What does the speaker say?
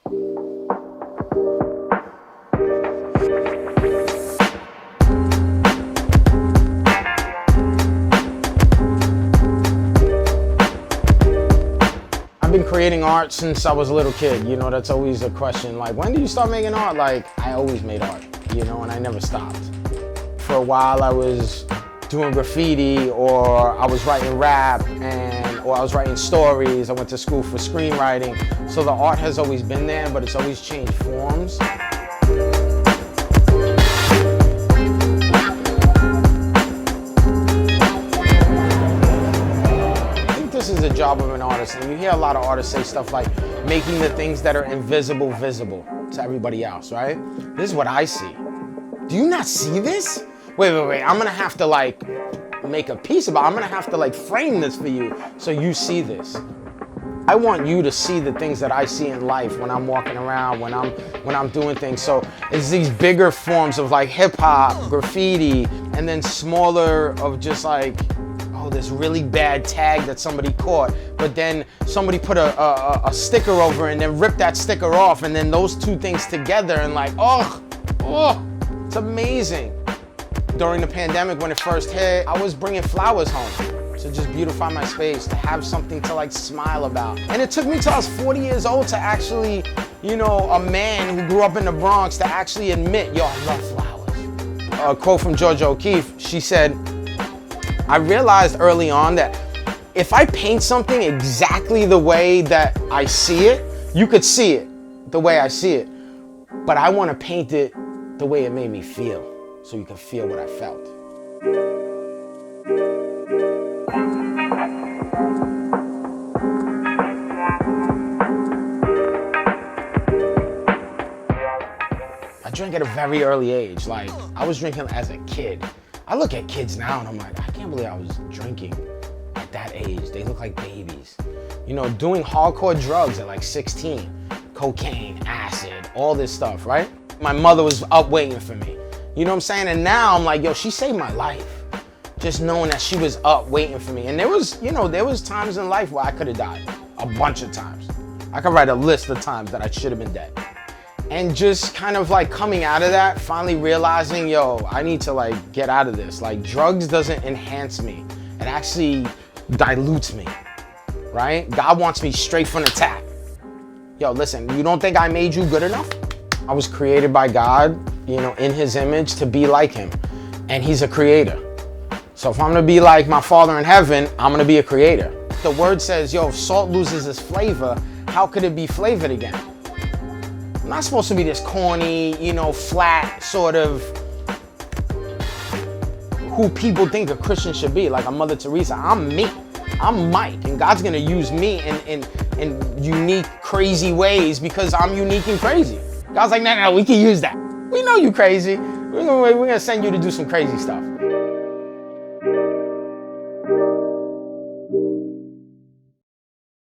I've been creating art since I was a little kid. You know, that's always a question. Like, when did you start making art? Like, I always made art, you know, and I never stopped. For a while, I was doing graffiti, or I was writing rap, or I was writing stories. I went to school for screenwriting. So the art has always been there, but it's always changed forms. This is the job of an artist, and you hear a lot of artists say stuff like making the things that are invisible visible to everybody else, right? This is what I see. Do you not see this? Wait, I'm gonna have to like make a piece about it. I'm gonna have to like frame this for you so you see this. I want you to see the things that I see in life when I'm walking around, when I'm doing things. So it's these bigger forms of like hip hop, graffiti, and then smaller of just like, oh, this really bad tag that somebody caught, but then somebody put a sticker over and then ripped that sticker off, and then those two things together and like, oh, it's amazing. During the pandemic, when it first hit, I was bringing flowers home to just beautify my space, to have something to like smile about. And it took me till I was 40 years old to actually, you know, a man who grew up in the Bronx to actually admit, yo, I love flowers. A quote from Georgia O'Keeffe, she said, I realized early on that if I paint something exactly the way that I see it, you could see it the way I see it, but I want to paint it the way it made me feel, so you can feel what I felt. I drank at a very early age. Like, I was drinking as a kid. I look at kids now and I'm like, I can't believe I was drinking at that age. They look like babies. You know, doing hardcore drugs at like 16, cocaine, acid, all this stuff, right? My mother was up waiting for me. You know what I'm saying? And now I'm like, yo, she saved my life. Just knowing that she was up waiting for me. And there was, you know, there was times in life where I could have died. A bunch of times. I could write a list of times that I should have been dead. And just kind of like coming out of that, finally realizing, yo, I need to like get out of this. Like, drugs doesn't enhance me. It actually dilutes me, right? God wants me straight from the tap. Yo, listen, you don't think I made you good enough? I was created by God, you know, in his image to be like him. And he's a creator. So if I'm gonna be like my Father in heaven, I'm gonna be a creator. The word says, yo, if salt loses its flavor, how could it be flavored again? I'm not supposed to be this corny, you know, flat sort of who people think a Christian should be, like a Mother Teresa. I'm me. I'm Mike, and God's gonna use me in unique, crazy ways because I'm unique and crazy. God's like, no, we can use that. We know you crazy. We're gonna send you to do some crazy stuff.